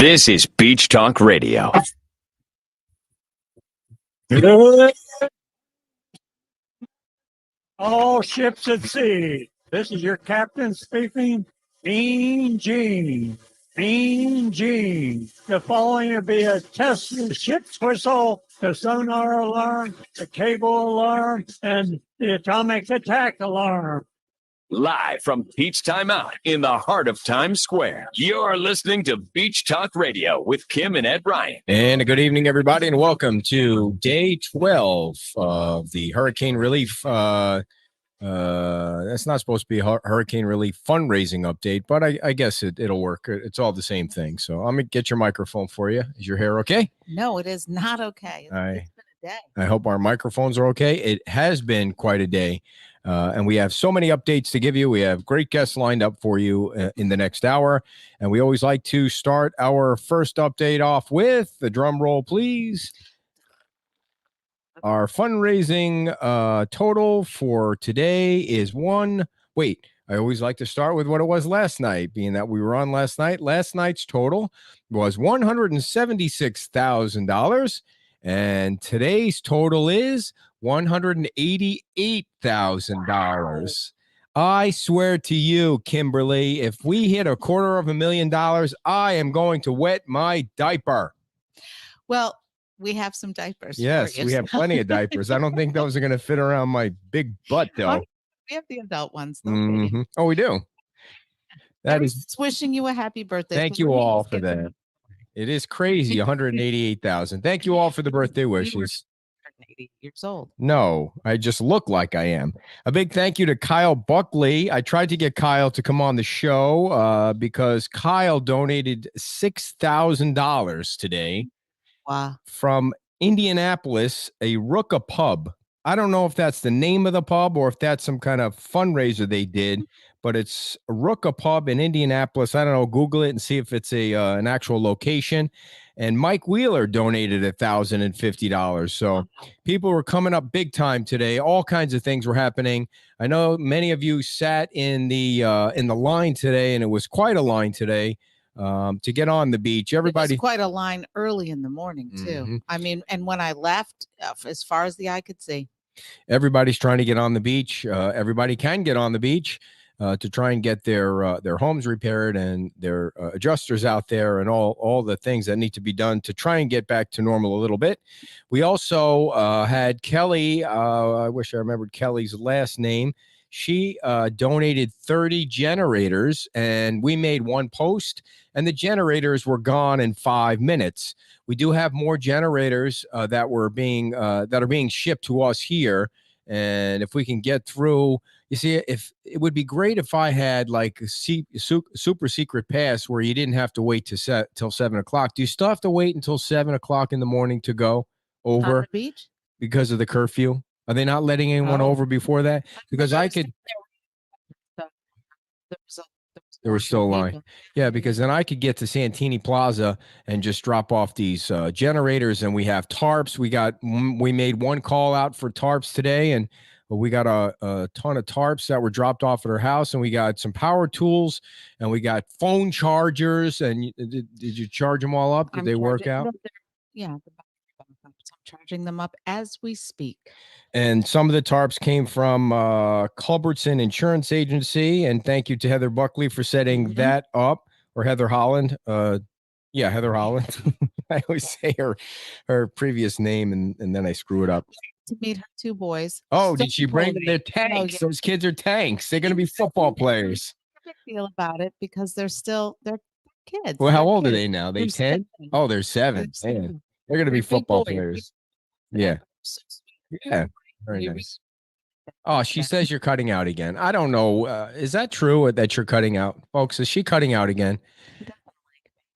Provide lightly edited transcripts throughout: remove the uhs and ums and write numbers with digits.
This is Beach Talk Radio. All ships at sea. This is your captain speaking, Mean Gene. Mean Gene. The following will be a test of the ship's whistle, the sonar alarm, the cable alarm, and the atomic attack alarm. Live from Beach Time Out in the heart of Times Square. You're listening to Beach Talk Radio with Kim and Ed Ryan. And a good evening, everybody, and welcome to day 12 of the Hurricane Relief. That's not supposed to be a Hurricane Relief fundraising update, but I guess it'll work. It's all the same thing. So I'm going to get your microphone for you. Is your hair okay? No, it is not okay. It's been a day. I hope our microphones are okay. It has been quite a day. And we have so many updates to give you. We have great guests lined up for you in the next hour. And we always like to start our first update off with the drum roll, please. Our fundraising total for today is I always like to start with what it was last night, being that we were on last night. Last night's total was $176,000. And today's total is $188,000. I swear to you, Kimberly, if we hit $250,000, I am going to wet my diaper. Well, we have some diapers. Yes, we have plenty of diapers. I don't think those are going to fit around my big butt, though. We have the adult ones, though. Mm-hmm. Oh, we do. That is just wishing you a happy birthday. Thank you all for that. It is crazy, 188,000. Thank you all for the birthday wishes. 80 years old. No, I just look like I am. A big thank you to Kyle Buckley. I tried to get Kyle to come on the show because Kyle donated $6,000 today. Wow. From Indianapolis, a Rooka pub. I don't know if that's the name of the pub or if that's some kind of fundraiser they did, but it's a Rooka pub in Indianapolis. I don't know. Google it and see if it's an actual location. And Mike Wheeler donated $1,050. So people were coming up big time today. All kinds of things were happening. I know many of you sat in the line today, and it was quite a line today to get on the beach. Everybody, it was quite a line early in the morning too. Mm-hmm. I mean, and when I left, as far as the eye could see, everybody's trying to get on the beach. Everybody can get on the beach. To try and get their homes repaired and their adjusters out there and all the things that need to be done to try and get back to normal a little bit. We also had Kelly. I wish I remembered Kelly's last name. She donated 30 generators, and we made one post, and the generators were gone in 5 minutes. We do have more generators that are being shipped to us here, and if we can get through. You see, if it would be great if I had like a super secret pass where you didn't have to wait till 7 o'clock. Do you still have to wait until 7 o'clock in the morning to go over on the beach because of the curfew? Are they not letting anyone over before that? Because I could. There was still a line. Yeah, because then I could get to Santini Plaza and just drop off these generators, and we have tarps. We made one call out for tarps today, and we got a ton of tarps that were dropped off at her house, and we got some power tools, and we got phone chargers. And did you charge them all up? Did they work out? Yeah, I'm charging them up as we speak. And some of the tarps came from Culbertson Insurance Agency, and thank you to Heather Buckley for setting that up, or Heather Holland. Heather Holland. I always say her previous name, and then I screw it up. To meet her two boys. Oh, did she bring their tanks? Oh, yeah. Those kids are tanks. They're going to be football players. I feel about it because they're kids. Well, how old are they now? They 10? Oh, they're 7. They're going to be football players. Yeah. Yeah. Very nice. Oh, she says you're cutting out again. I don't know. Is that true that you're cutting out? Folks, is she cutting out again?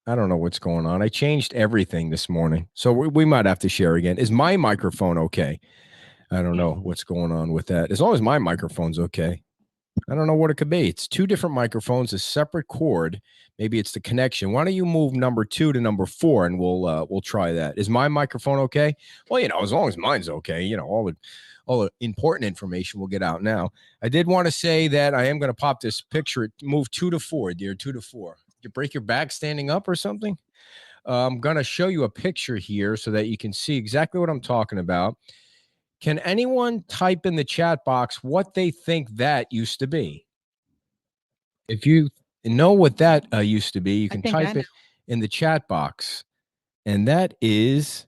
I don't know what's going on. I changed everything this morning. So we might have to share again. Is my microphone okay? I don't know what's going on with that. As long as my microphone's okay. I don't know what it could be. It's 2 different microphones, a separate cord. Maybe it's the connection. Why don't you move number 2 to number 4, and we'll try that. Is my microphone okay? Well, as long as mine's okay, all the important information will get out now. I did want to say that I am going to pop this picture. Move 2 to 4, dear. 2 to 4. Did you break your back standing up or something? I'm going to show you a picture here so that you can see exactly what I'm talking about. Can anyone type in the chat box what they think that used to be? If you know what that used to be, you can type it in the chat box. And that is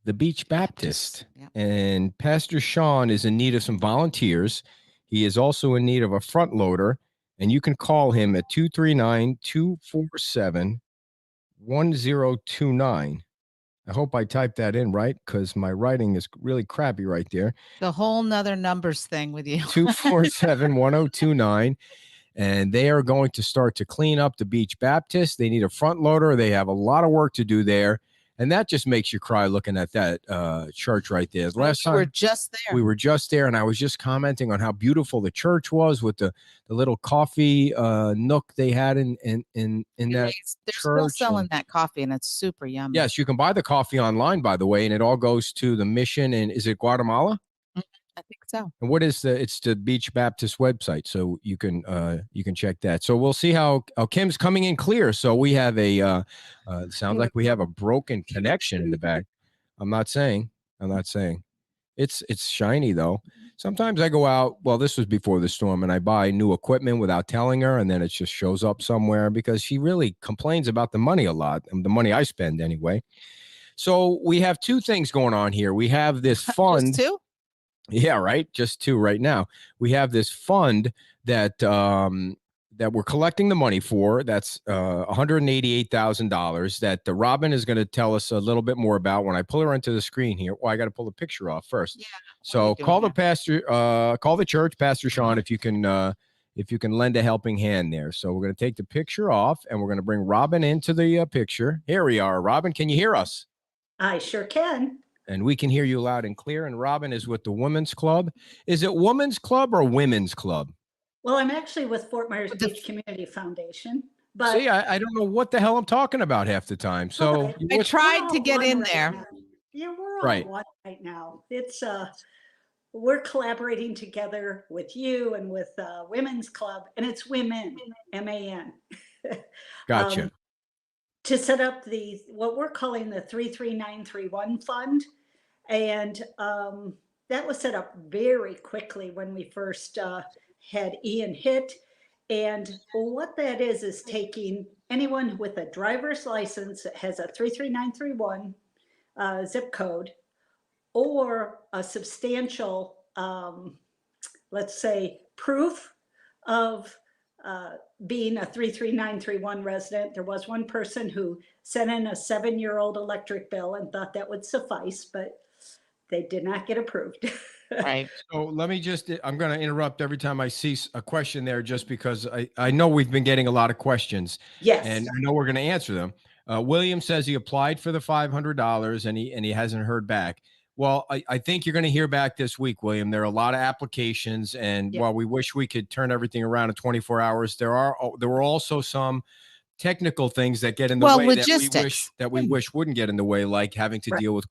the Beach Baptist. Yep. And Pastor Sean is in need of some volunteers. He is also in need of a front loader. And you can call him at 239-247-1029. I hope I typed that in right, because my writing is really crappy right there. The whole nother numbers thing with you. 247-1029. And they are going to start to clean up the Beach Baptist. They need a front loader. They have a lot of work to do there. And that just makes you cry looking at that church right there. Last time we were just there. We were just there, and I was just commenting on how beautiful the church was with the little coffee nook they had in that They're still church. selling that coffee, and it's super yummy. Yes, you can buy the coffee online, by the way, and it all goes to the mission. And is it Guatemala? I think so. And what is it's the Beach Baptist website, so you can check that. So we'll see how Kim's coming in clear. So we have sounds like we have a broken connection in the back. I'm not saying it's shiny though. Sometimes I go out, well, this was before the storm, and I buy new equipment without telling her, and then it just shows up somewhere because she really complains about the money a lot, the money I spend anyway. So we have two things going on here. We have this fund. Just two? Yeah, right. Just two right now. We have this fund that we're collecting the money for. That's $188,000 that Robin is going to tell us a little bit more about when I pull her into the screen here. Well, I got to pull the picture off first. Yeah. So call the pastor, call the church, Pastor Sean, if you can lend a helping hand there. So we're going to take the picture off, and we're going to bring Robin into the picture. Here we are. Robin, can you hear us? I sure can. And we can hear you loud and clear. And Robin is with the Women's Club. Is it Women's Club or Women's Club? Well, I'm actually with Fort Myers Beach Community Foundation. But see, I don't know what the hell I'm talking about half the time. So I tried to get in there. Now. Yeah, we're all Right. one right now. It's we're collaborating together with you and with Women's Club, and it's women, MAN. Gotcha. To set up what we're calling the 33931 fund. And that was set up very quickly when we first had Ian hit. And what that is taking anyone with a driver's license that has a 33931 zip code, or a substantial, let's say, proof of being a 33931 resident. There was one person who sent in a 7-year-old electric bill and thought that would suffice, but they did not get approved. Right. So let me I'm going to interrupt every time I see a question there, just because I know we've been getting a lot of questions. Yes. And I know we're going to answer them. William says he applied for the $500 and he hasn't heard back. Well, I think you're going to hear back this week, William. There are a lot of applications, and while we wish we could turn everything around in 24 hours, there were also some technical things that get in the way that we wish wouldn't get in the way, like having to deal with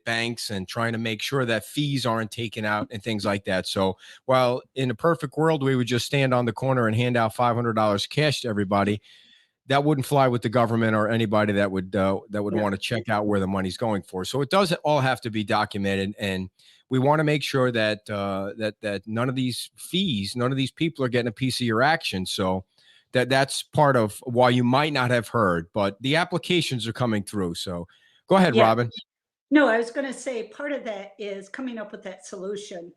banks and trying to make sure that fees aren't taken out and things like that. So while in a perfect world we would just stand on the corner and hand out $500 cash to everybody, that wouldn't fly with the government or anybody that would want to check out where the money's going for. So it does all have to be documented, and we want to make sure that that none of these fees, none of these people are getting a piece of your action. So that's part of why you might not have heard, but the applications are coming through. So go ahead, Robin. No, I was going to say part of that is coming up with that solution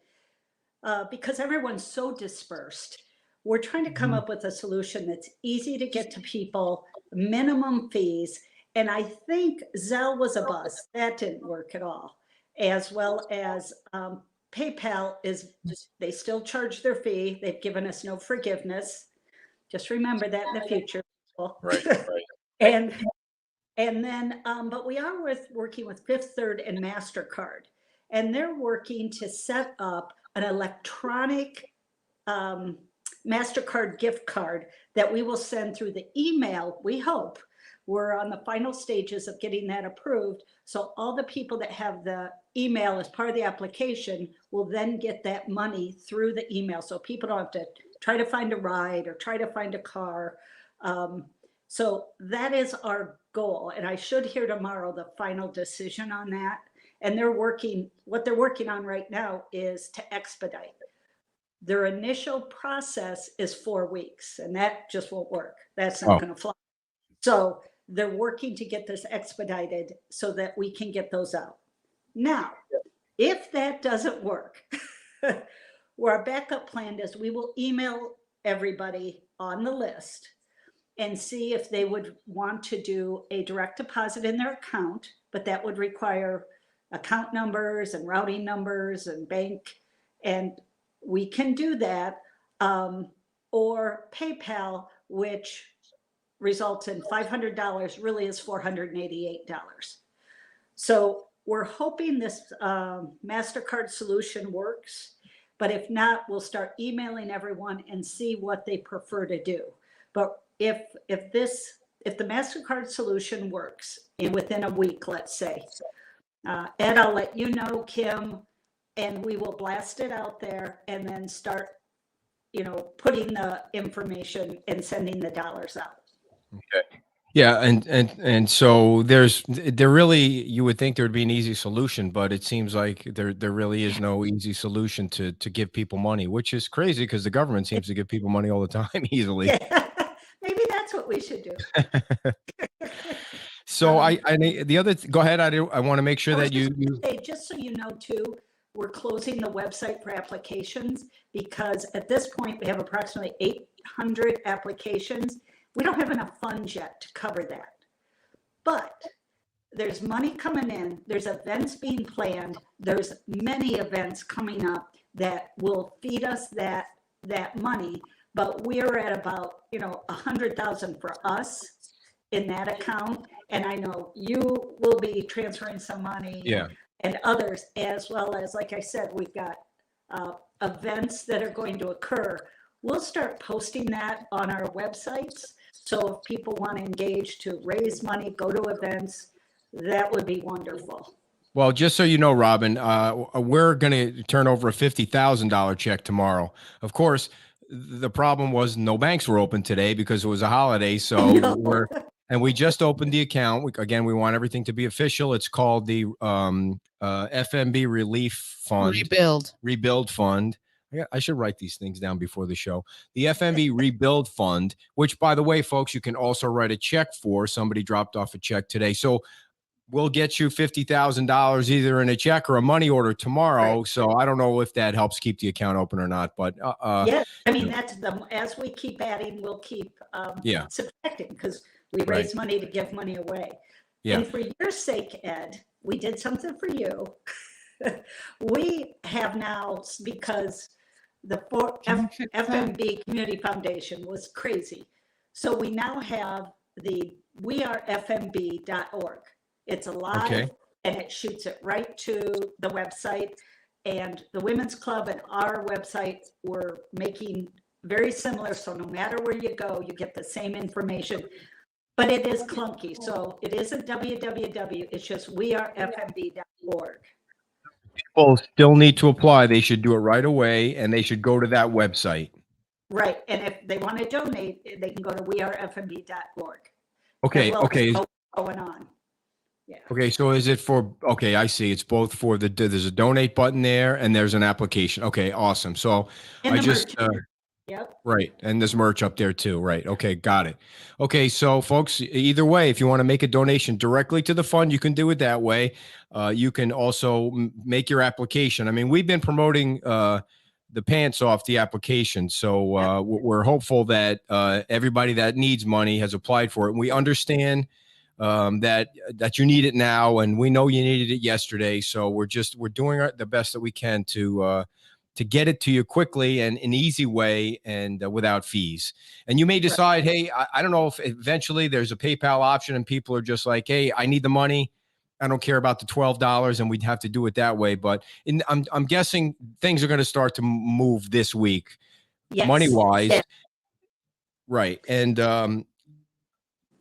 because everyone's so dispersed. We're trying to come up with a solution that's easy to get to people, minimum fees. And I think Zelle was a bust. That didn't work at all. As well as PayPal they still charge their fee. They've given us no forgiveness. Just remember that in the future. Right. And then, but we are working with Fifth Third and MasterCard. And they're working to set up an electronic MasterCard gift card that we will send through the email. We hope we're on the final stages of getting that approved. So all the people that have the email as part of the application will then get that money through the email. So people don't have to try to find a ride or try to find a car. So that is our goal. And I should hear tomorrow the final decision on that. And what they're working on right now is to expedite. Their initial process is 4 weeks, and that just won't work. That's not Oh. going to fly. So they're working to get this expedited so that we can get those out. Now, if that doesn't work, where our backup plan is, we will email everybody on the list and see if they would want to do a direct deposit in their account, but that would require account numbers and routing numbers and bank, and we can do that, or PayPal, which results in $500, really is $488. So we're hoping this MasterCard solution works, but if not, we'll start emailing everyone and see what they prefer to do. But if the MasterCard solution works, and within a week, let's say, Ed, I'll let you know, Kim, and we will blast it out there and then start, putting the information and sending the dollars out. Okay. Yeah, and so there really, you would think there would be an easy solution, but it seems like there really is no easy solution to give people money, which is crazy because the government seems to give people money all the time easily. Yeah, maybe that's what we should do. So go ahead. I want to make sure that you Just so you know too, we're closing the website for applications because at this point we have approximately 800 applications. We don't have enough funds yet to cover that, but there's money coming in. There's events being planned. There's many events coming up that will feed us that money, but we're at about, 100,000 for us in that account. And I know you will be transferring some money. Yeah. And others, as well as, like I said, we've got events that are going to occur. We'll start posting that on our websites. So if people want to engage to raise money, go to events, that would be wonderful. Well, just so you know, Robin, we're going to turn over a $50,000 check tomorrow. Of course, the problem was no banks were open today because it was a holiday. So No. and we just opened the account. We want everything to be official. It's called the FMB Relief Fund. Rebuild Fund. I should write these things down before the show. The FMB Rebuild Fund, which, by the way, folks, you can also write a check for. Somebody dropped off a check today. So we'll get you $50,000 either in a check or a money order tomorrow. Right. So I don't know if that helps keep the account open or not, but yeah, I mean, that's as we keep adding, we'll keep subtracting because we raise money to give money away. Yeah. And for your sake, Ed, we did something for you. We have now, because the FMB Community Foundation was crazy. So we now have the wearefmb.org. It's alive and it shoots it right to the website. And the Women's Club and our website were making very similar. So no matter where you go, you get the same information. But it is clunky. So it isn't www. It's just wearefmb.org. People still need to apply. They should do it right away, and they should go to that website. Right. And if they want to donate, they can go to wearefmb.org. Okay. Okay. Going on. Yeah. Okay. So is it for, okay, I see. It's both for there's a donate button there and there's an application. Okay. Awesome. So and I just, yep. Right. And there's merch up there too. Right. Okay. Got it. Okay. So folks, either way, if you want to make a donation directly to the fund, you can do it that way. You can also make your application. I mean, we've been promoting the pants off the application. So we're hopeful that everybody that needs money has applied for it. And we understand that you need it now, and we know you needed it yesterday. So we're doing the best that we can to get it to you quickly and an easy way and without fees. And you may decide, hey, I don't know if eventually there's a PayPal option and people are just like, hey, I need the money. I don't care about the $12 and we'd have to do it that way. But I'm guessing things are going to start to move this week, money-wise. Yeah. Right. And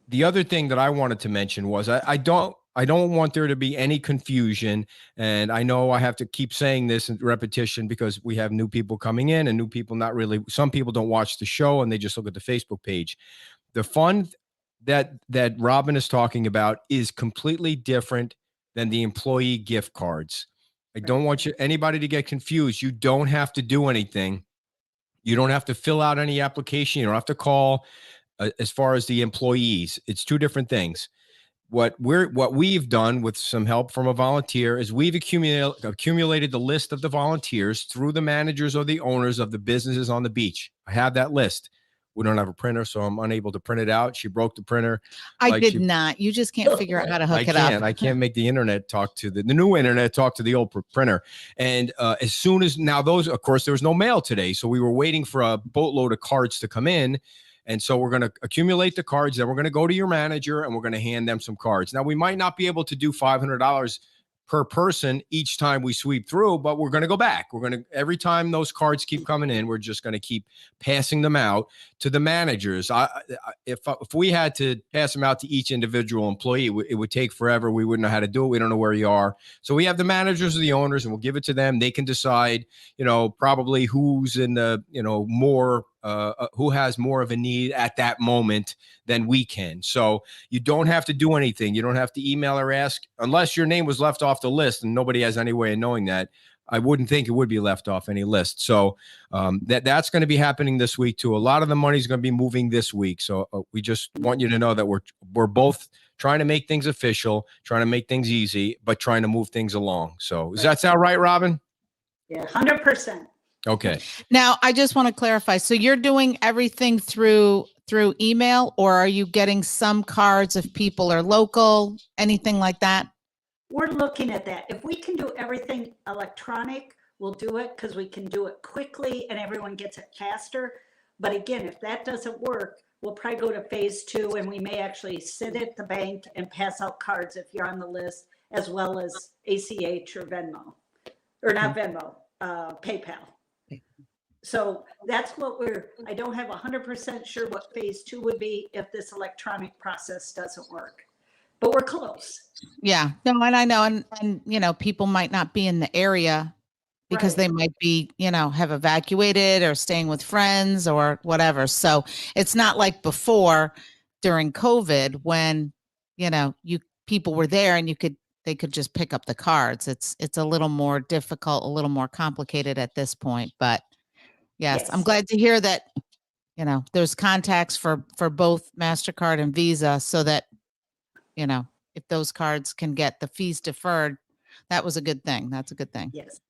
the other thing that I wanted to mention was I don't want there to be any confusion. And I know I have to keep saying this in repetition because we have new people coming in and new people some people don't watch the show and they just look at the Facebook page. The fund that Robin is talking about is completely different than the employee gift cards. I don't want anybody to get confused. You don't have to do anything. You don't have to fill out any application. You don't have to call. As far as the employees, it's two different things. What we've done with some help from a volunteer is we've accumulated the list of the volunteers through the managers or the owners of the businesses on the beach. I have that list. We don't have a printer, so I'm unable to print it out. She broke the printer. I did not. You just can't figure out how to hook it up. I can't make the internet talk to the new internet talk to the old printer. And as soon as now those, of course, there was no mail today, so we were waiting for a boatload of cards to come in. And so we're going to accumulate the cards. Then we're going to go to your manager and we're going to hand them some cards. Now, we might not be able to do $500 per person each time we sweep through, but we're going to go back. We're going to, every time those cards keep coming in, we're just going to keep passing them out to the managers. If we had to pass them out to each individual employee, it would take forever. We wouldn't know how to do it. We don't know where you are. So we have the managers or the owners, and we'll give it to them. They can decide, probably who's in the, more, who has more of a need at that moment than we can. So you don't have to do anything. You don't have to email or ask unless your name was left off the list, and nobody has any way of knowing that. I wouldn't think it would be left off any list. So that's going to be happening this week too. A lot of the money is going to be moving this week. So we just want you to know that we're both trying to make things official, trying to make things easy, but trying to move things along. So does that sound right, Robin? Yeah, 100%. Okay. Now, I just want to clarify. So you're doing everything through email, or are you getting some cards if people are local, anything like that? We're looking at that. If we can do everything electronic, we'll do it because we can do it quickly and everyone gets it faster. But again, if that doesn't work, we'll probably go to phase 2, and we may actually sit at the bank and pass out cards if you're on the list, as well as ACH or Venmo, or not Venmo, PayPal. So that's what I don't have 100% sure what phase 2 would be if this electronic process doesn't work, but we're close. Yeah, no, and I know, and people might not be in the area because Right. they might be, have evacuated or staying with friends or whatever. So it's not like before during COVID when, people were there and they could just pick up the cards. It's a little more difficult, a little more complicated at this point, but yes, I'm glad to hear that, there's contacts for both MasterCard and Visa so that, if those cards can get the fees deferred, that was a good thing. That's a good thing. Yes.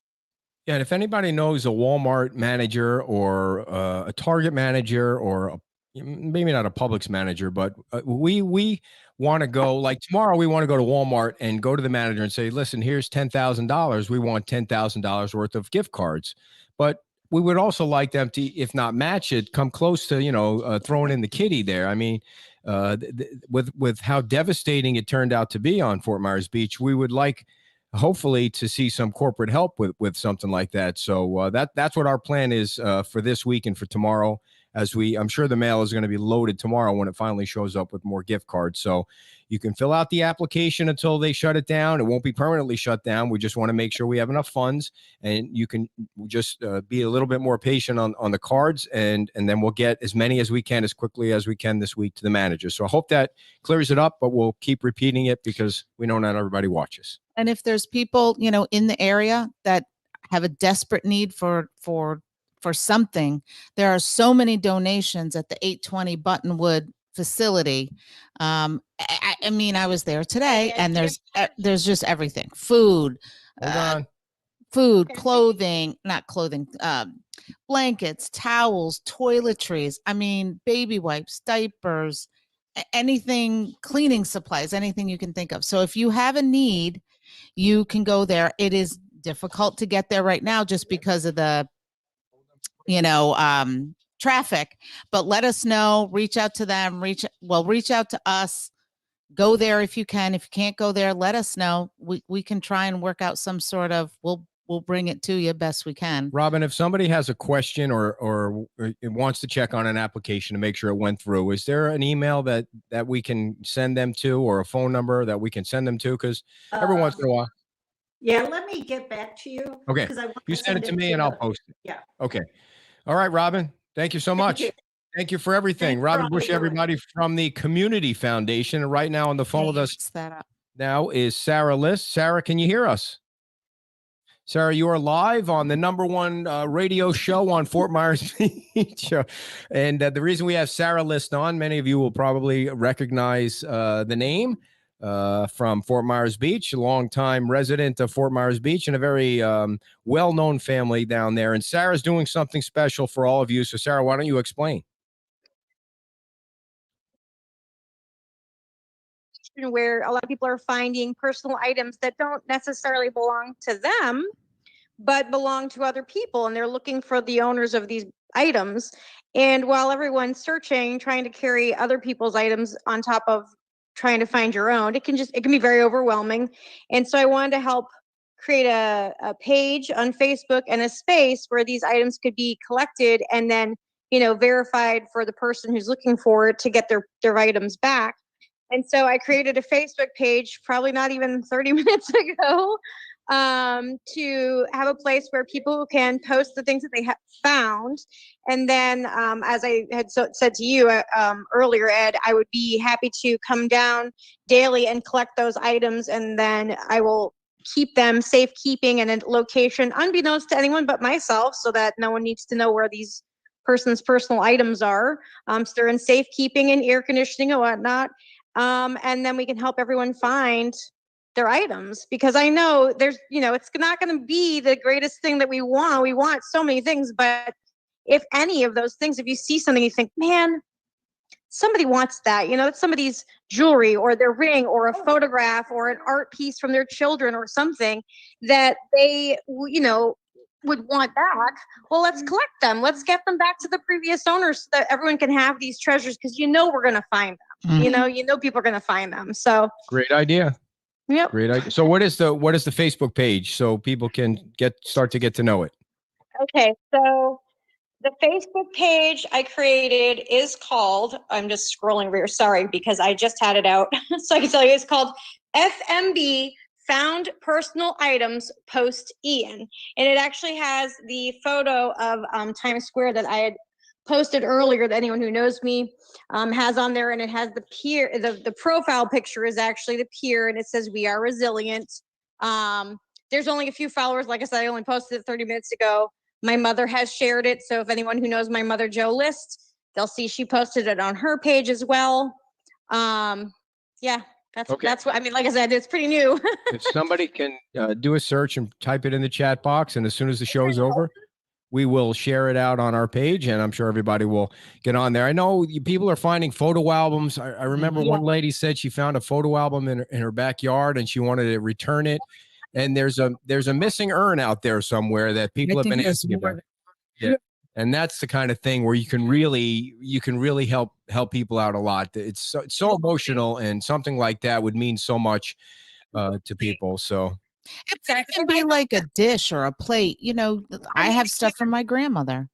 Yeah, and if anybody knows a Walmart manager or a Target manager or maybe not a Publix manager, but we want to go, like tomorrow, we want to go to Walmart and go to the manager and say, listen, here's $10,000. We want $10,000 worth of gift cards. But we would also like them to, if not match it, come close to, throwing in the kitty there. I mean, with how devastating it turned out to be on Fort Myers Beach, we would like, hopefully, to see some corporate help with something like that. So that's what our plan is for this week and for tomorrow. I'm sure the mail is going to be loaded tomorrow when it finally shows up with more gift cards. So you can fill out the application until they shut it down. It won't be permanently shut down. We just want to make sure we have enough funds, and you can just be a little bit more patient on the cards, and then we'll get as many as we can as quickly as we can this week to the manager. So I hope that clears it up, but we'll keep repeating it because we know not everybody watches. And if there's people, in the area that have a desperate need for something, there are so many donations at the 820 Buttonwood facility. I mean, I was there today, and there's just everything: food, clothing, not clothing, blankets, towels, toiletries. I mean, baby wipes, diapers, anything, cleaning supplies, anything you can think of. So if you have a need, you can go there. It is difficult to get there right now just because of the traffic, but let us know, reach out to them, reach out to us, go there if you can. If you can't go there, let us know. We can try and work out some sort of, we'll bring it to you best we can. Robin, if somebody has a question or wants to check on an application to make sure it went through, is there an email that we can send them to, or a phone number that we can send them to? Because every once in a while. Yeah, let me get back to you. Okay. You send it to me and I'll post it. Yeah. Okay. All right, Robin. Thank you so much. Thank you for everything. Thanks for Robin all Bush, you do. everybody from the Community Foundation. And right now on the phone with us Mix that up. now is Sarah List. Sarah, can you hear us? Sarah, you are live on the #1 radio show on Fort Myers Beach. And the reason we have Sarah List on, many of you will probably recognize the name from Fort Myers Beach, a longtime resident of Fort Myers Beach and a very well-known family down there. And Sarah's doing something special for all of you. So Sarah, why don't you explain? Where a lot of people are finding personal items that don't necessarily belong to them, but belong to other people, and they're looking for the owners of these items. And while everyone's searching, trying to carry other people's items on top of trying to find your own, it can be very overwhelming. And so I wanted to help create a page on Facebook and a space where these items could be collected and then, verified for the person who's looking for it to get their items back. And so I created a Facebook page, probably not even 30 minutes ago, to have a place where people can post the things that they have found. And then, as I had said to you earlier, Ed, I would be happy to come down daily and collect those items. And then I will keep them safekeeping in a location unbeknownst to anyone but myself, so that no one needs to know where these person's personal items are. So they're in safekeeping and air conditioning and whatnot. And then we can help everyone find their items, because I know there's, it's not going to be the greatest thing that we want. We want so many things, but if any of those things, if you see something, you think, man, somebody wants that, it's somebody's jewelry or their ring or a photograph or an art piece from their children or something that they, would want back. Well, let's collect them. Let's get them back to the previous owners so that everyone can have these treasures, because we're going to find them. Mhm. People are going to find them. So Great idea. Yep. Great idea. So what is the Facebook page so people can start to get to know it? Okay, so the Facebook page I created is called, I'm just scrolling over here, sorry, because I just had it out. So I can tell you, it's called FMB Found Personal Items Post Ian. And it actually has the photo of Times Square that I had posted earlier, that anyone who knows me has on there. And it has the pier, the profile picture is actually the pier, and it says "We are resilient." There's only a few followers. Like I said, I only posted it 30 minutes ago. My mother has shared it. So if anyone who knows my mother, Jo List, they'll see she posted it on her page as well. Yeah, that's what I mean. Like I said, it's pretty new. If somebody can do a search and type it in the chat box, and as soon as the show's over, we will share it out on our page, and I'm sure everybody will get on there. I know people are finding photo albums. I remember one lady said she found a photo album in her backyard, and she wanted to return it. And there's a missing urn out there somewhere that people have been asking about. Yeah. And that's the kind of thing where you can really help people out a lot. It's so emotional, and something like that would mean so much to people. So It can be like a dish or a plate. I have stuff from my grandmother.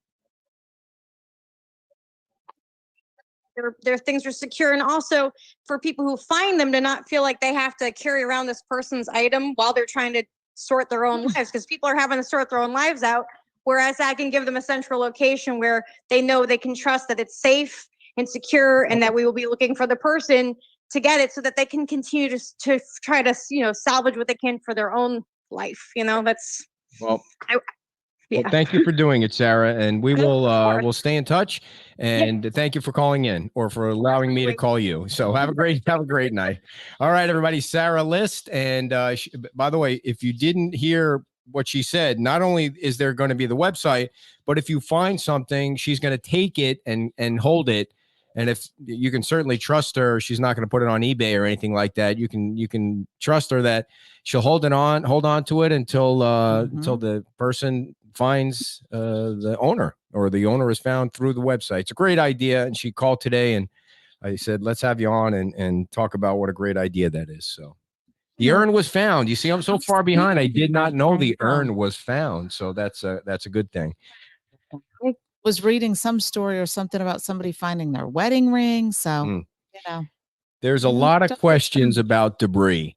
Their things are secure, and also for people who find them to not feel like they have to carry around this person's item while they're trying to sort their own lives, because people are having to sort their own lives out. Whereas I can give them a central location where they know they can trust that it's safe and secure, and that we will be looking for the person to get it, so that they can continue to try to salvage what they can for their own life. That's well. Well, thank you for doing it, Sarah, and we will we'll stay in touch. And thank you for calling in, or for allowing me to call you. So have a great night. All right, everybody. Sarah List, and by the way, if you didn't hear what she said, not only is there going to be the website, but if you find something, she's going to take it and hold it. And if you can certainly trust her, she's not going to put it on eBay or anything like that. You can trust her that she'll hold on to it until the person finds the owner, or the owner is found through the website. It's a great idea. And she called today, and I said, let's have you on and talk about what a great idea that is. So the urn was found. You see, I'm so far behind. I did not know the urn was found. So that's a good thing. Was reading some story or something about somebody finding their wedding ring. So, there's a lot of questions about debris.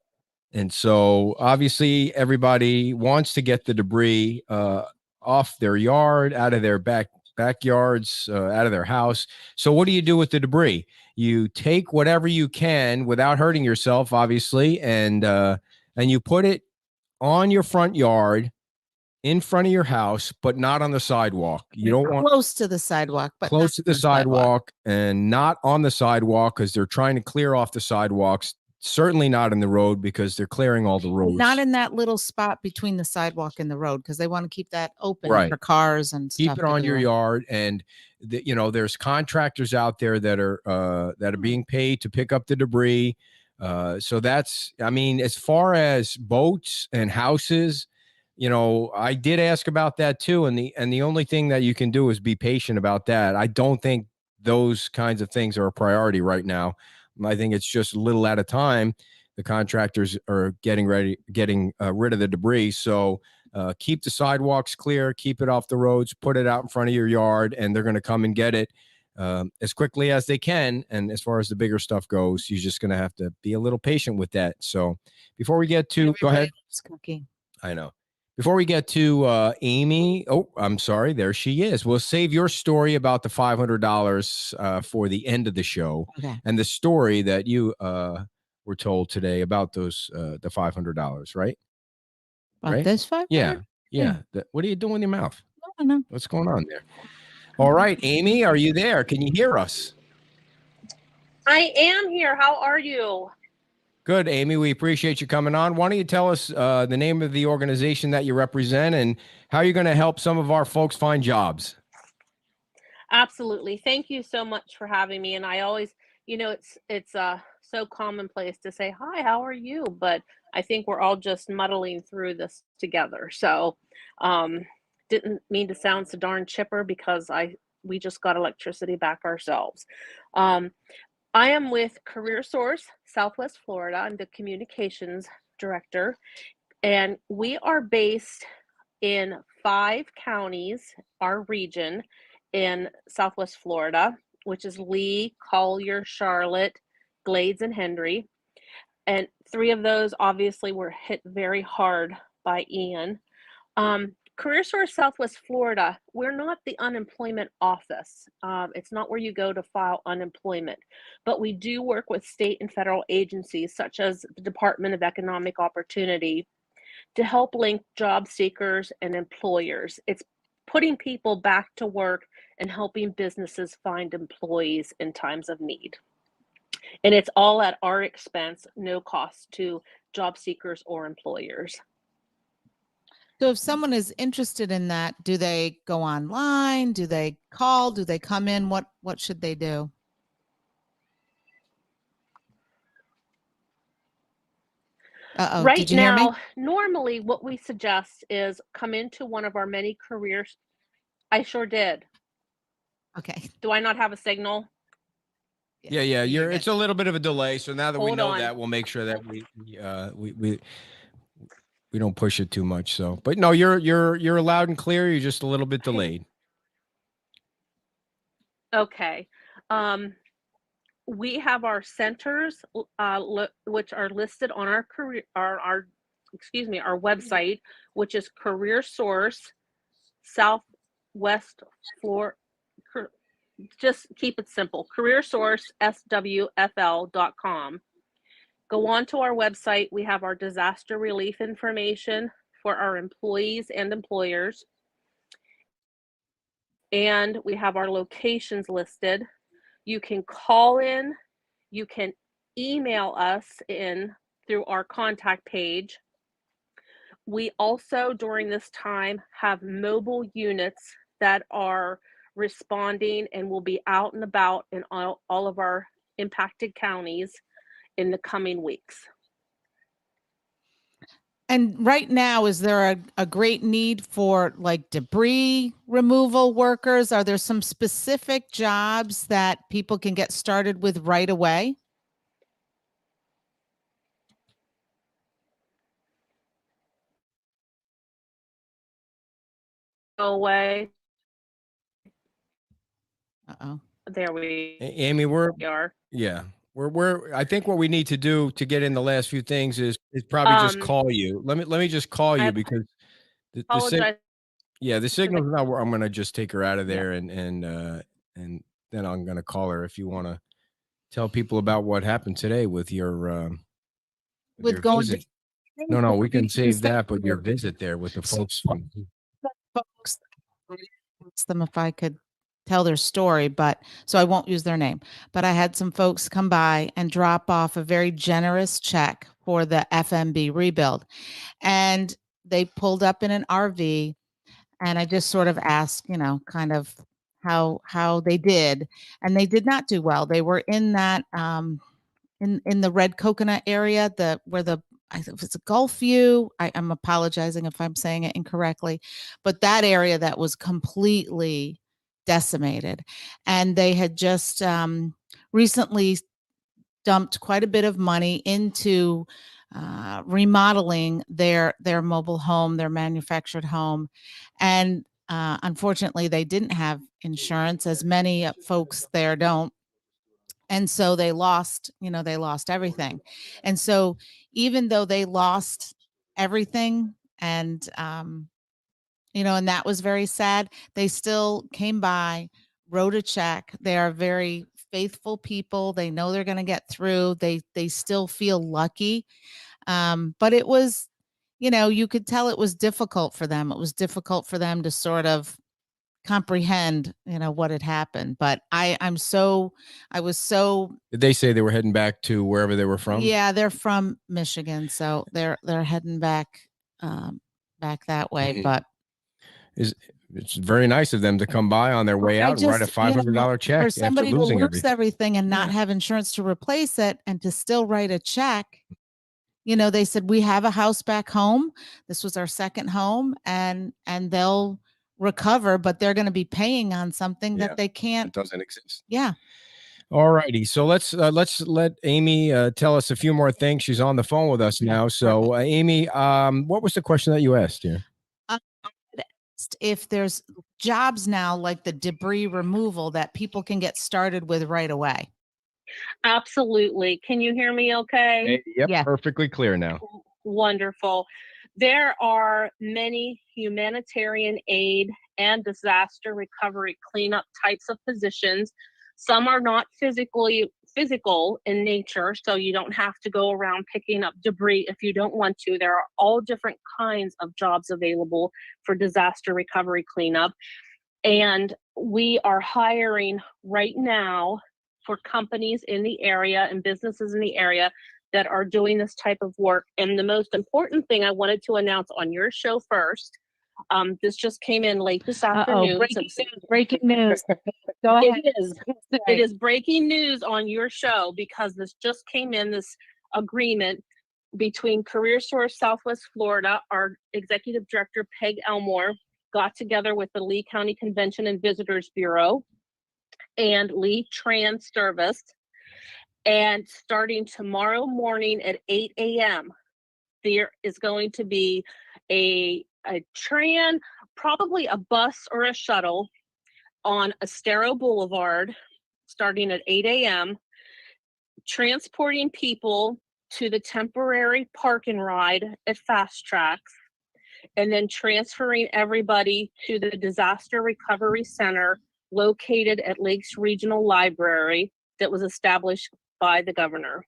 And so obviously everybody wants to get the debris off their yard, out of their backyards, out of their house. So what do you do with the debris? You take whatever you can without hurting yourself, obviously, and you put it on your front yard, in front of your house, but not on the sidewalk. You don't want Close to the sidewalk, but close not to the sidewalk and not on the sidewalk because they're trying to clear off the sidewalks. Certainly not in the road because they're clearing all the roads. Not in that little spot between the sidewalk and the road because they want to keep that open Right. for cars and stuff. Keep it to on go your in. yard, and there's contractors out there that are being paid to pick up the debris. So that's, I mean, as far as boats and houses, I did ask about that too, and the only thing that you can do is be patient about that. I don't think those kinds of things are a priority right now. I think it's just a little at a time. The contractors are getting rid of the debris. So keep the sidewalks clear, keep it off the roads, put it out in front of your yard, and they're going to come and get it as quickly as they can. And as far as the bigger stuff goes, you're just going to have to be a little patient with that. So before we get to, go ahead. Loves cookie. I know. Before we get to Amy, I'm sorry, there she is. We'll save your story about the $500 for the end of the show, Okay. and the story that you were told today about those the $500, right? About Right? this 500? Yeah. What are you doing with your mouth? I don't know. What's going on there? All right, Amy, are you there? Can you hear us? I am here. How are you? Good, Amy. We appreciate you coming on. Why don't you tell us the name of the organization that you represent and how you're going to help some of our folks find jobs? Absolutely. Thank you so much for having me. And I always, it's so commonplace to say, hi, how are you? But I think we're all just muddling through this together. So didn't mean to sound so darn chipper because we just got electricity back ourselves. I am with CareerSource Southwest Florida. I'm the communications director, and we are based in 5 counties, our region in Southwest Florida, which is Lee, Collier, Charlotte, Glades, and Hendry. And 3 of those obviously were hit very hard by Ian. CareerSource Southwest Florida, we're not the unemployment office. It's not where you go to file unemployment, but we do work with state and federal agencies such as the Department of Economic Opportunity to help link job seekers and employers. It's putting people back to work and helping businesses find employees in times of need. And it's all at our expense, no cost to job seekers or employers. So if someone is interested in that, do they go online? Do they call? Do they come in? What should they do? Uh-oh, Right did you hear me? now, normally what we suggest is come into one of our many careers. I sure did. Okay. Do I not have a signal? Yeah. you're It's good. a little bit of a delay. So now that we Hold know on. that, we'll make sure that we don't push it too much. So, but no, you're loud and clear. You're just a little bit delayed. Okay. We have our centers, which are listed on our our website, which is CareerSource Southwest Florida. Just keep it simple. CareerSourceSWFL.com. Go on to our website. We have our disaster relief information for our employees and employers. And we have our locations listed. You can call in, you can email us in through our contact page. We also, during this time, have mobile units that are responding and will be out and about in all of our impacted counties in the coming weeks. And right now, is there a great need for like debris removal workers? Are there some specific jobs that people can get started with right away? Go away. Uh-oh. There we Amy, are. I think what we need to do to get in the last few things is probably just call you. Let me just call you because the apologize Yeah, the signal's not where I'm gonna just take her out of there and then I'm gonna call her if you want to tell people about what happened today with your With your going visit. to No, we can save that, but your visit there with the folks from folks, I asked them if I could tell their story, but so I won't use their name. But I had some folks come by and drop off a very generous check for the FMB rebuild. And they pulled up in an RV, and I just sort of asked, kind of how they did, and they did not do well. They were in that in the Red Coconut area, where if it's a Gulf View, I'm apologizing if I'm saying it incorrectly, but that area that was completely decimated, and they had just recently dumped quite a bit of money into remodeling their mobile home, their manufactured home, and unfortunately, they didn't have insurance, as many folks there don't. And so they lost everything. And so even though they lost everything, and and that was very sad, they still came by, wrote a check. They are very faithful people. They know they're going to get through. They still feel lucky. But it was, you could tell it was difficult for them. It was difficult for them to sort of comprehend, what had happened. But I was so. Did they say they were heading back to wherever they were from? Yeah, they're from Michigan, so they're heading back that way. Mhm. But It's very nice of them to come by on their way out and write a $500 check for after somebody who losing lose everything. everything and not have insurance to replace it, and to still write a check. They said, we have a house back home. This was our second home, and they'll recover, but they're going to be paying on something Yeah, that they can't. It doesn't exist. Yeah. All righty. So let's let Amy tell us a few more things. She's on the phone with us now. So Amy, what was the question that you asked here? If there's jobs now like the debris removal that people can get started with right away. Absolutely. Can you hear me okay? Yep, Yeah. perfectly clear now. Wonderful. There are many humanitarian aid and disaster recovery cleanup types of positions. Some are not physical in nature, so you don't have to go around picking up debris if you don't want to. There are all different kinds of jobs available for disaster recovery cleanup. And we are hiring right now for companies in the area and businesses in the area that are doing this type of work. And the most important thing I wanted to announce on your show first, this just came in late this afternoon. Breaking news. Go ahead. It is breaking news on your show, because this just came in, this agreement between Career Source Southwest Florida. Our executive director, Peg Elmore, got together with the Lee County Convention and Visitors Bureau and Lee Trans Service. And starting tomorrow morning at 8 a.m., there is going to be a tran, probably a bus or a shuttle, on Estero Boulevard, starting at 8 a.m., transporting people to the temporary park and ride at Fast Tracks, and then transferring everybody to the Disaster Recovery Center located at Lakes Regional Library that was established by the governor.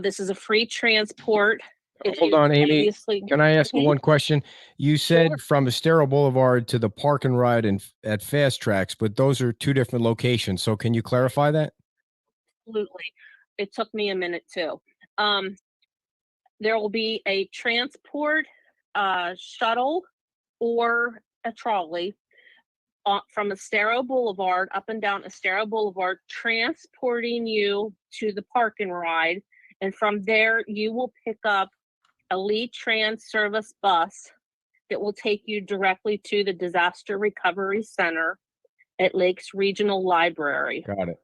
This is a free transport. Hold on, Amy. Can I ask one question? You said from Estero Boulevard to the park and ride at Fast Tracks, but those are two different locations. So can you clarify that? Absolutely. It took me a minute too. There will be a transport shuttle or a trolley from Estero Boulevard, up and down Estero Boulevard, transporting you to the park and ride. And from there, you will pick up a Lee Trans Service bus that will take you directly to the Disaster Recovery Center at Lakes Regional Library. Got it.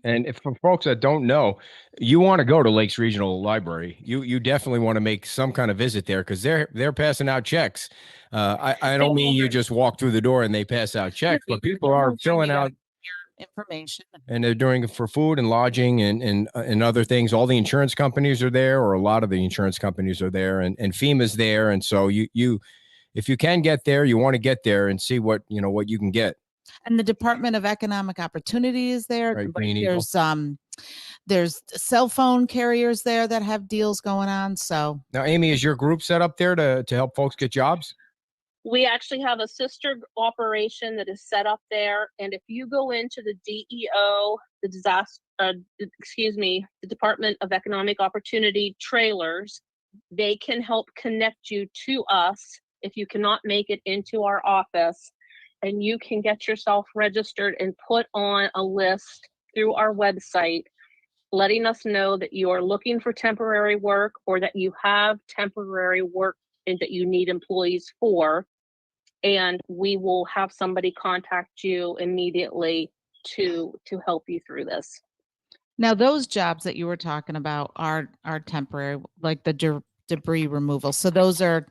And if for folks that don't know, you want to go to Lakes Regional Library, you definitely want to make some kind of visit there, because they're passing out checks. I don't mean you just walk through the door and they pass out checks, but people are filling out information, and they're doing it for food and lodging and other things. All the insurance companies are there, or a lot of the insurance companies are there, and FEMA's there. And so you if you can get there, you want to get there and see what you can get. And the Department of Economic Opportunity is there. Right, Green Eagle. There's cell phone carriers there that have deals going on. So Now, Amy, is your group set up there to help folks get jobs? We actually have a sister operation that is set up there. And if you go into the DEO, the Department of Economic Opportunity trailers, they can help connect you to us if you cannot make it into our office, and you can get yourself registered and put on a list through our website, letting us know that you are looking for temporary work or that you have temporary work and that you need employees for. And we will have somebody contact you immediately to help you through this. now those jobs that you were talking about are temporary, like the debris removal. So those are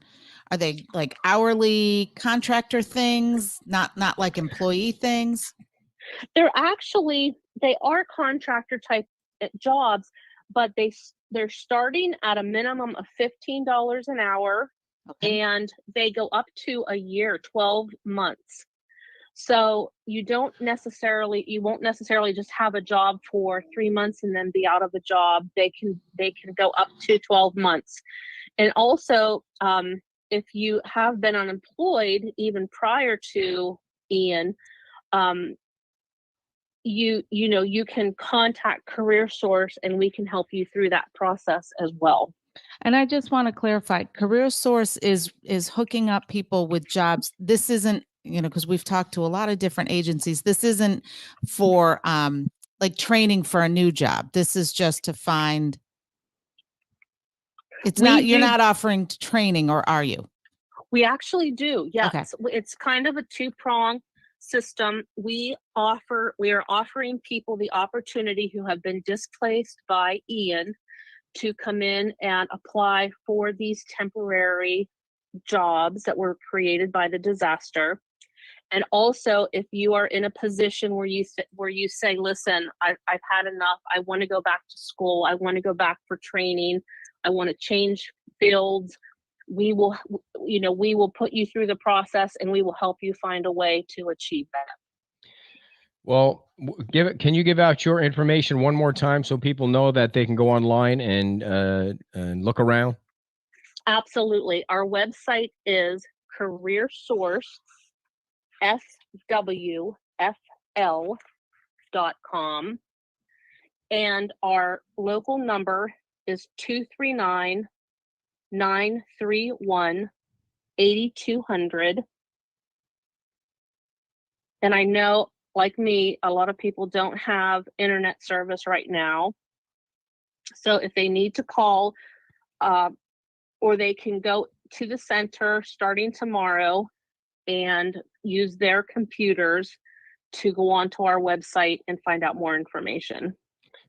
they like hourly contractor things, not like employee things? They are contractor type jobs, but they're starting at a minimum of $15 an hour. Okay. And they go up to a year, 12 months. So you won't necessarily just have a job for 3 months and then be out of the job. They can go up to 12 months. And also, if you have been unemployed even prior to Ian, you can contact CareerSource and we can help you through that process as well. And I just want to clarify, CareerSource is hooking up people with jobs. This isn't, because we've talked to a lot of different agencies. This isn't for like training for a new job. This is just to find. You're not offering training, or are you? We actually do. Yes. Okay. It's kind of a two-pronged system. We are offering people the opportunity who have been displaced by Ian to come in and apply for these temporary jobs that were created by the disaster. And also, if you are in a position where you say, listen, I've had enough. I want to go back to school. I want to go back for training. I want to change fields. We will put you through the process and we will help you find a way to achieve that. Well, can you give out your information one more time so people know that they can go online and look around? Absolutely. Our website is CareerSourceSWFL.com. And our local number is 239-931-8200. And I know, like me, a lot of people don't have internet service right now. So if they need to call, or they can go to the center starting tomorrow and use their computers to go onto our website and find out more information.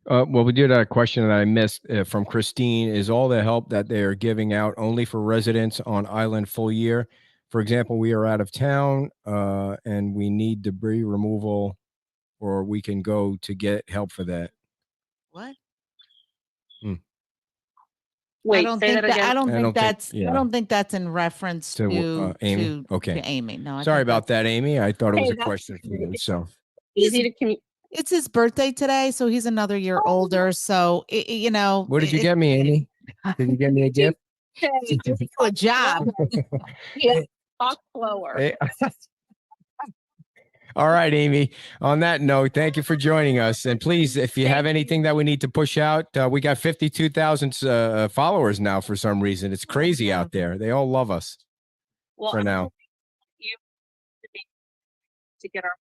Well, we did a question that I missed from Christine. Is all the help that they're giving out only for residents on island full year? For example, we are out of town and we need debris removal, or we can go to get help for that. What? Wait, I don't think that's in reference to Amy. To Amy. No, Sorry about that, Amy. I thought it was a question for you. So easy to communicate. It's his birthday today, so he's another year older. So what did you get me, Amy? Did you get me a gift? A job. Yeah, talk slower. Hey. All right, Amy. On that note, thank you for joining us. And please, if you have anything that we need to push out, we got 52,000 followers now for some reason. It's crazy out there. They all love us for now. You to get our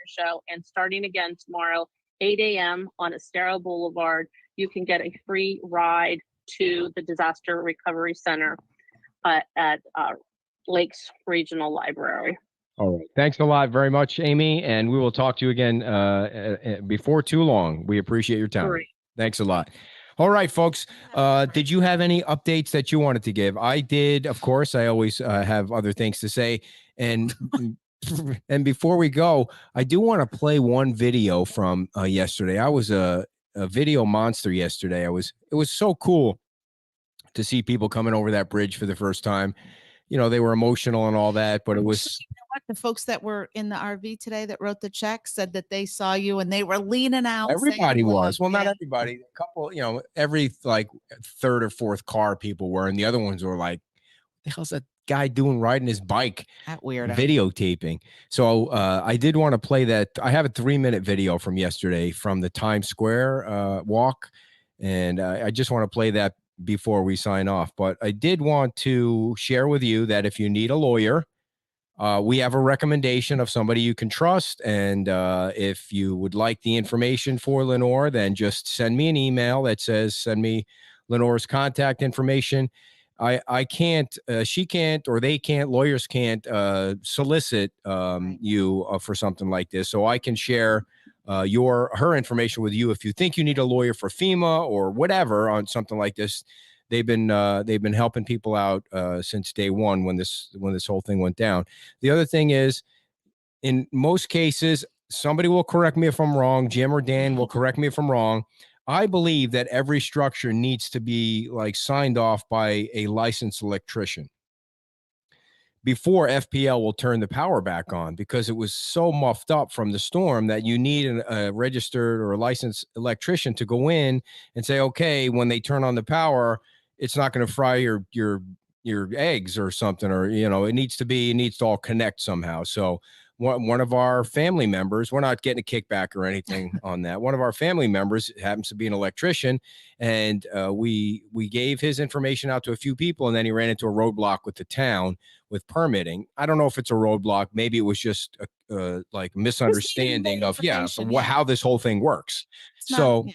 show, and starting again tomorrow, 8 a.m. on Estero Boulevard, you can get a free ride to the Disaster Recovery Center at Lakes Regional Library. All right. Thanks a lot very much, Amy. And we will talk to you again before too long. We appreciate your time. Great. Thanks a lot. All right, folks. Did you have any updates that you wanted to give? I did, of course. I always have other things to say. And before we go, I do want to play one video from yesterday. I was a video monster yesterday. It was so cool to see people coming over that bridge for the first time. you know, they were emotional and all that, but it was What the folks that were in the RV today that wrote the check said that they saw you and they were leaning out. saying everybody hello. was. Well, not Yeah. everybody. A couple, you know, every like third or fourth car people were, and the other ones were like, "What the hell's that guy doing riding his bike?" That weirdo. Videotaping. So I did want to play that. I have a 3-minute video from yesterday from the Times Square walk, and I just want to play that before we sign off. But I did want to share with you that if you need a lawyer, we have a recommendation of somebody you can trust. And if you would like the information for Lenore, then just send me an email that says, send me Lenore's contact information. I can't, she can't, or they can't, lawyers can't solicit you for something like this. So I can share her information with you if you think you need a lawyer for FEMA or whatever on something like this. They've been helping people out since day one when this whole thing went down. The other thing is, in most cases, somebody will correct me if I'm wrong. Jim or Dan will correct me if I'm wrong. I believe that every structure needs to be like signed off by a licensed electrician before FPL will turn the power back on, because it was so muffed up from the storm that you need a registered or a licensed electrician to go in and say, okay, when they turn on the power, it's not going to fry your eggs or something, or, you know, it needs to all connect somehow. So one of our family members, we're not getting a kickback or anything on that. One of our family members happens to be an electrician, and we gave his information out to a few people, and then he ran into a roadblock with the town with permitting. I don't know if it's a roadblock. Maybe it was just a like misunderstanding of how this whole thing works. So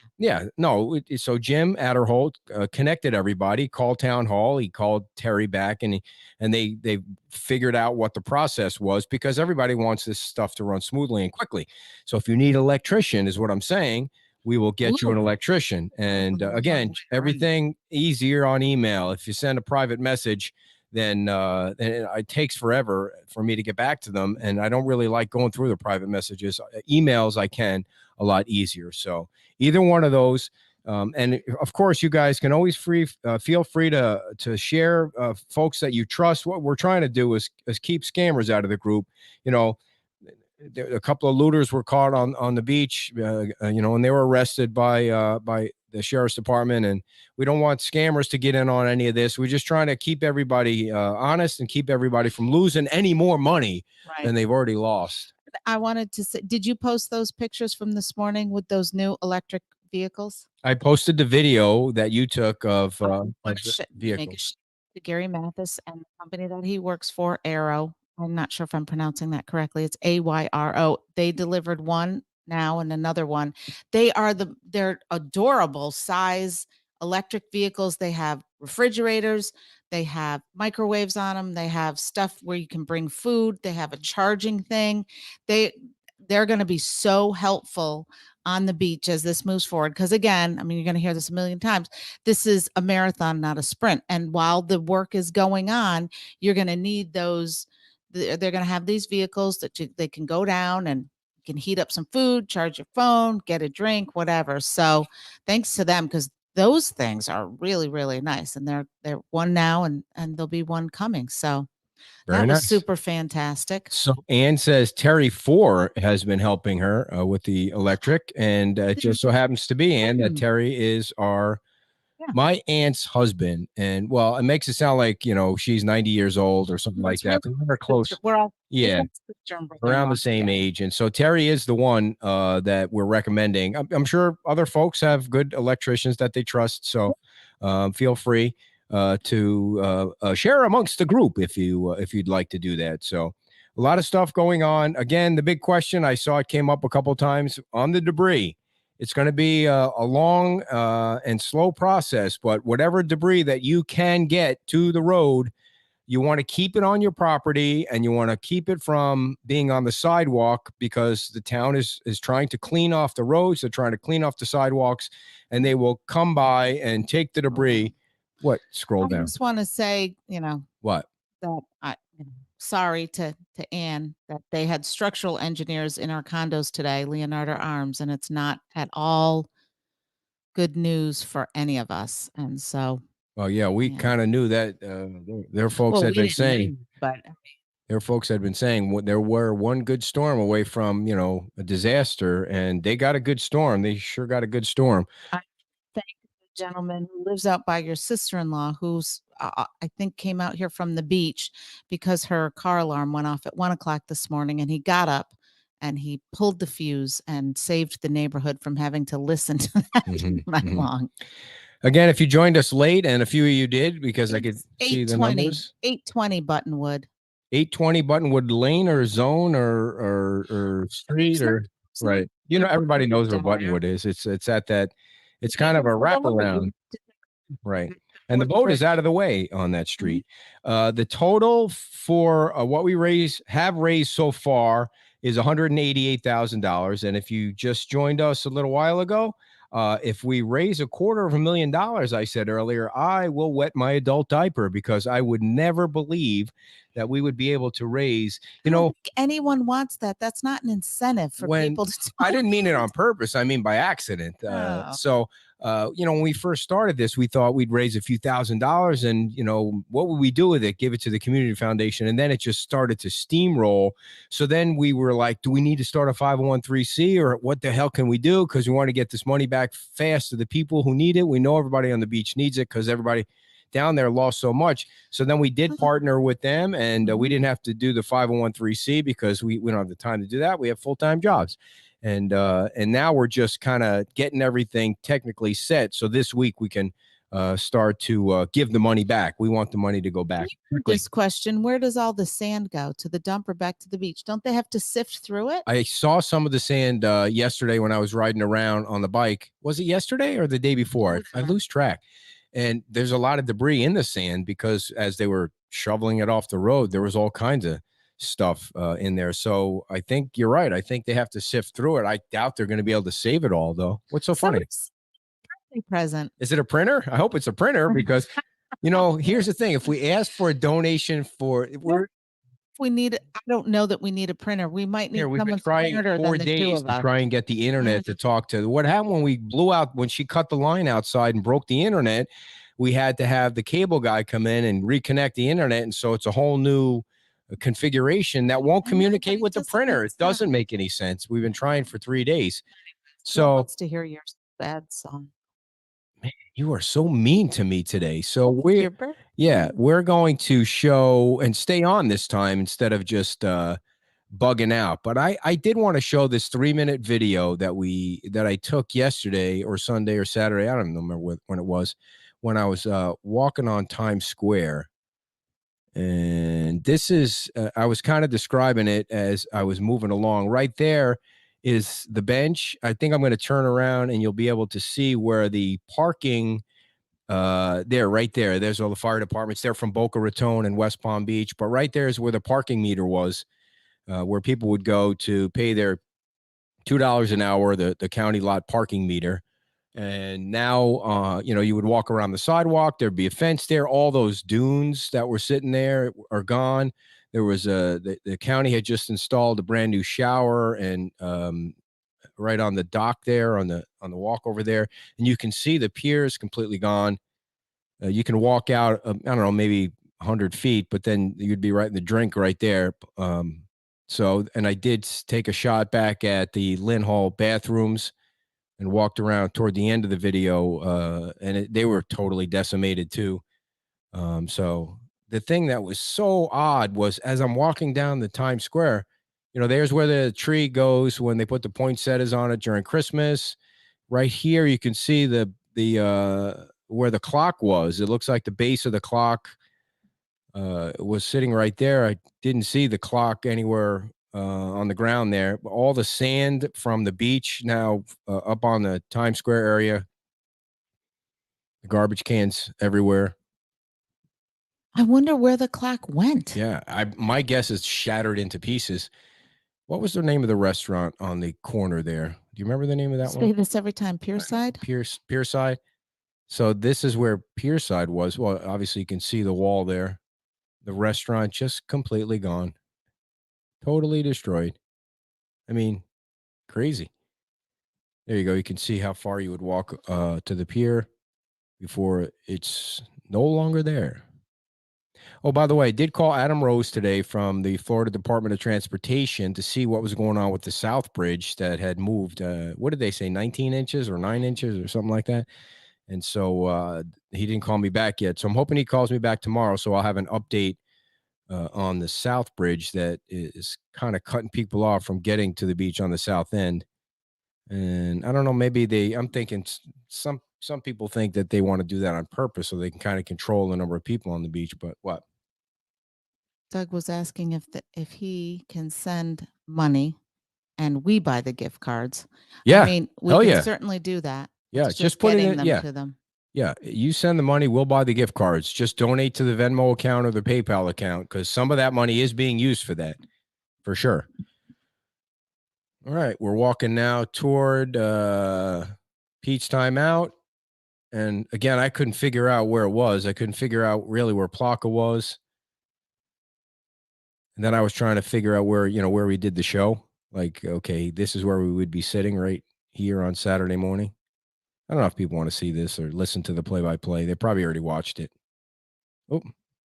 so Jim Adderholt connected everybody, called town hall. He called Terry back, and they figured out what the process was, because everybody wants this stuff to run smoothly and quickly. So if you need an electrician, is what I'm saying, we will get you an electrician. And again, everything easier on email. If you send a private message, then it takes forever for me to get back to them. And I don't really like going through the private messages. Emails, I can a lot easier. So either one of those. And of course, you guys can always feel free to share folks that you trust. What we're trying to do is keep scammers out of the group. You know, a couple of looters were caught on the beach, and they were arrested by the sheriff's department, and we don't want scammers to get in on any of this. We're just trying to keep everybody honest and keep everybody from losing any more money than they've already lost. I wanted to say, did you post those pictures from this morning with those new electric vehicles? I posted the video that you took of vehicles. Gary Mathis and the company that he works for, Aero. I'm not sure if I'm pronouncing that correctly. It's AYRO. They delivered one now and another one. They're adorable size electric vehicles. They have refrigerators. They have microwaves on them. They have stuff where you can bring food. They have a charging thing. They're going to be so helpful on the beach as this moves forward. Because again, I mean, you're going to hear this a million times. This is a marathon, not a sprint. And while the work is going on, you're going to need those. They're going to have these vehicles that they can go down and you can heat up some food, charge your phone, get a drink, whatever. So thanks to them, because those things are really, really nice. And they're one now and there'll be one coming. So that was super fantastic. So Ann says Terry 4 has been helping her with the electric, and it just so happens to be, Ann, that Terry is my aunt's husband. And well, it makes it sound like, she's 90 years old or something like that. We're close. We're all around the same age. And so Terry is the one that we're recommending. I'm sure other folks have good electricians that they trust. So feel free to share amongst the group if you'd like to do that. So a lot of stuff going on. Again, the big question, I saw it came up a couple of times on the debris. It's going to be a long and slow process, but whatever debris that you can get to the road, you want to keep it on your property, and you want to keep it from being on the sidewalk, because the town is trying to clean off the roads. They're trying to clean off the sidewalks, and they will come by and take the debris. What? Scroll down. I just want to say, what? That sorry to Ann that they had structural engineers in our condos today, Leonardo Arms, and it's not at all good news for any of us. And so Oh yeah, we Yeah. kind of knew that. Their folks Well, had we been didn't saying. know, but Their folks had been saying there were one good storm away from a disaster, and they got a good storm. They sure got a good storm. I thank the gentleman who lives out by your sister-in-law, who's I think came out here from the beach because her car alarm went off at 1 o'clock this morning, and he got up and he pulled the fuse and saved the neighborhood from having to listen to that Mhm, all night mhm. long. Again, if you joined us late, and a few of you did, because I could It's see the 8:20, numbers. 8:20 Buttonwood. 820 Buttonwood Lane or zone or street or right. Everybody knows where Buttonwood is. It's at that. It's kind of a wraparound. Right. And the boat is out of the way on that street. The total for what we have raised so far is $188,000. And if you just joined us a little while ago, if we raise $250,000, I said earlier, I will wet my adult diaper, because I would never believe that we would be able to raise, I don't think anyone wants that. That's not an incentive for when people to I didn't mean it on purpose. I mean by accident. Oh. So, when we first started this, we thought we'd raise a few $1,000s, and, what would we do with it? Give it to the community foundation. And then it just started to steamroll. So then we were like, do we need to start a 501(c), or what the hell can we do? Because we want to get this money back fast to the people who need it. We know everybody on the beach needs it, because everybody down there lost so much. So then we did partner with them, and we didn't have to do the 501(c) because we don't have the time to do that. We have full-time jobs. And now we're just kind of getting everything technically set. So this week we can start to give the money back. We want the money to go back. This question, where does all the sand go? To the dump or back to the beach? Don't they have to sift through it? I saw some of the sand yesterday when I was riding around on the bike. Was it yesterday or the day before? I lose track. And there's a lot of debris in the sand, because as they were shoveling it off the road, there was all kinds of stuff in there. So I think you're right. I think they have to sift through it. I doubt they're going to be able to save it all, though. What's so funny? Birthday present. Is it a printer? I hope it's a printer, because, here's the thing. If we ask for a donation We need. I don't know that we need a printer. We might need we've been someone trying smarter 4 than the two days of to us. try and get the internet to talk to. What happened when we blew out, when she cut the line outside and broke the internet, we had to have the cable guy come in and reconnect the internet. And so it's a whole new configuration that won't communicate with the printer. It doesn't make any sense. We've been trying for 3 days. So wants to hear your sad song. Man, you are so mean to me today. So we're going to show and stay on this time instead of just bugging out. But I did want to show this 3-minute video that I took yesterday or Sunday or Saturday. I don't remember when it was, when I was walking on Times Square. And this is, I was kind of describing it as I was moving along. Right there is the bench. I think I'm going to turn around and you'll be able to see where the parking right there. There's all the fire departments. They're from Boca Raton and West Palm Beach. But right there is where the parking meter was, where people would go to pay their $2 an hour, the county lot parking meter. And now, you would walk around the sidewalk. There'd be a fence there. All those dunes that were sitting there are gone. There was the county had just installed a brand new shower, and right on the dock there, on the walk over there, and you can see the pier is completely gone. You can walk out, I don't know, maybe 100 feet, but then you'd be right in the drink right there. So, and I did take a shot back at the Lynn Hall bathrooms and walked around toward the end of the video, and they were totally decimated too. So the thing that was so odd was, as I'm walking down the Times Square, there's where the tree goes when they put the poinsettias on it during Christmas. Right here, you can see the where the clock was. It looks like the base of the clock was sitting right there. I didn't see the clock anywhere on the ground there. All the sand from the beach now up on the Times Square area. The garbage cans everywhere. I wonder where the clock went. Yeah, my guess is shattered into pieces. What was the name of the restaurant on the corner there? Do you remember the name of that one? Say this every time. Pierside? Pierside. So this is where Pierside was. Well, obviously you can see the wall there. The restaurant just completely gone. Totally destroyed. I mean, crazy. There you go. You can see how far you would walk to the pier before it's No longer there. Oh, by the way, I did call Adam Rose today from the Florida Department of Transportation to see what was going on with the South Bridge that had moved. What did they say, 19 inches or 9 inches or something like that? And so he didn't call me back yet. So I'm hoping he calls me back tomorrow so I'll have an update on the South Bridge that is kind of cutting people off from getting to the beach on the south end. And I don't know, maybe I'm thinking some people think that they want to do that on purpose so they can kind of control the number of people on the beach. But what? Doug was asking if he can send money and we buy the gift cards. Yeah. I mean, we Hell can yeah. certainly do that. Yeah. It's Just put it getting in. them Yeah. to them. Yeah. You send the money, we'll buy the gift cards. Just donate to the Venmo account or the PayPal account because some of that money is being used for that, for sure. All right. We're walking now toward Pete's Timeout. And again, I couldn't figure out where it was. I couldn't figure out really where Plaka was. And then I was trying to figure out where we did the show. Like, okay, this is where we would be sitting right here on Saturday morning. I don't know if people want to see this or listen to the play-by-play. They probably already watched it. Oh,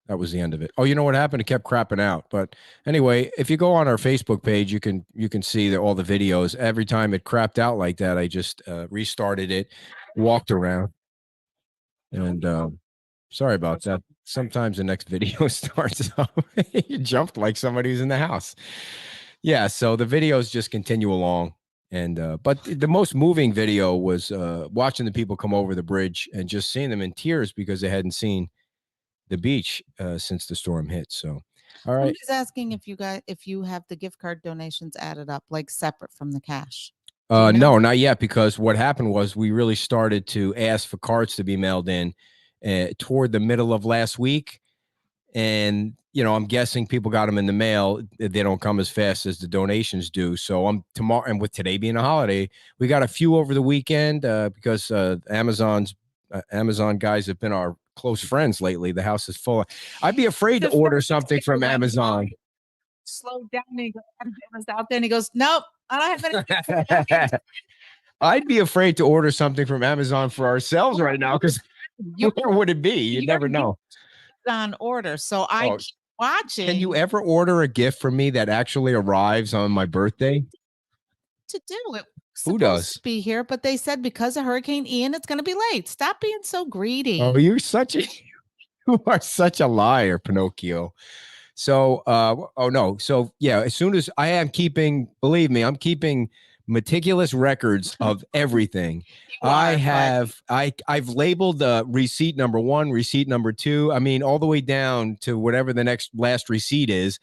that was the end of it. Oh, you know what happened? It kept crapping out. But anyway, if you go on our Facebook page, you can see all the videos. Every time it crapped out like that, I just restarted it, walked around. And sorry about that. Sometimes the next video starts up. You jumped like somebody who's in the house. Yeah, so the videos just continue along. And but the most moving video was watching the people come over the bridge and just seeing them in tears because they hadn't seen the beach since the storm hit. So, all right. He's asking if you have the gift card donations added up, like separate from the cash. No, not yet, because what happened was we really started to ask for cards to be mailed in toward the middle of last week. And, I'm guessing people got them in the mail. They don't come as fast as the donations do. So tomorrow, and with today being a holiday, we got a few over the weekend because Amazon guys have been our close friends lately. The house is full. I'd be afraid to order something from Amazon. Slowed down and he was out there and he goes, nope, I don't have any. I'd be afraid to order something from Amazon for ourselves right now because where would it be? You never know. On order. So I keep watching. Can you ever order a gift from me that actually arrives on my birthday? To do it. Who does? To be here, but they said because of Hurricane Ian, it's going to be late. Stop being so greedy. Oh, you are such a liar, Pinocchio. So, So yeah, as soon as believe me, I'm keeping meticulous records of everything. I've labeled receipt number 1, receipt number 2. I mean, all the way down to whatever the last receipt is.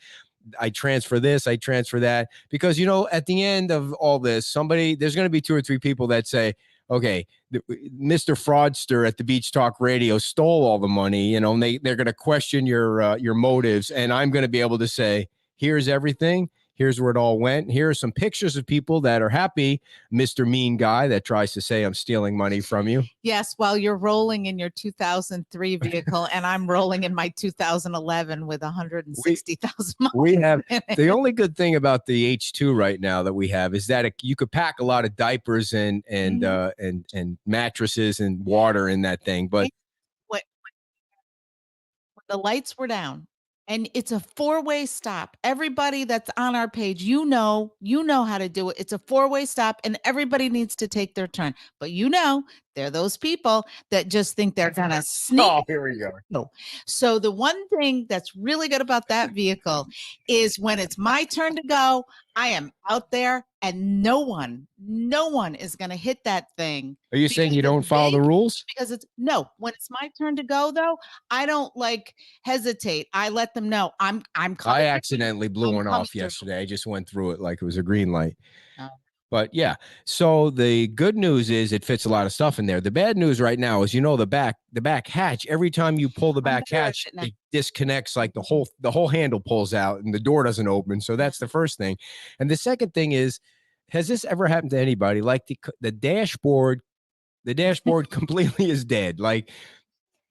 I transfer this, I transfer that, because, at the end of all this, there's going to be 2 or 3 people that say, okay, Mr. Fraudster at the Beach Talk Radio stole all the money, and they're going to question your motives. And I'm going to be able to say, here's everything. Here's where it all went. Here are some pictures of people that are happy, Mr. Mean Guy that tries to say I'm stealing money from you. Yes, while you're rolling in your 2003 vehicle and I'm rolling in my 2011 with 160,000 miles. We have the only good thing about the H2 right now that we have is that you could pack a lot of diapers and mattresses and water in that thing. But when the lights were down. And it's a 4-way stop. Everybody that's on our page, you know how to do it. It's a 4-way stop and everybody needs to take their turn. But there are those people that just think they're going to sneak. Oh, here we go. No. So the one thing that's really good about that vehicle is when it's my turn to go, I am out there and no one is going to hit that thing. Are you saying you don't follow the rules? Because when it's my turn to go though, I don't hesitate. I let them know I'm coming. I accidentally blew one off yesterday. I just went through it like it was a green light. Oh. But yeah, so the good news is it fits a lot of stuff in there. The bad news right now is, the back hatch, every time you pull the back hatch, it disconnects, like the whole handle pulls out and the door doesn't open. So that's the first thing. And the second thing is, has this ever happened to anybody? Like the dashboard completely is dead. Like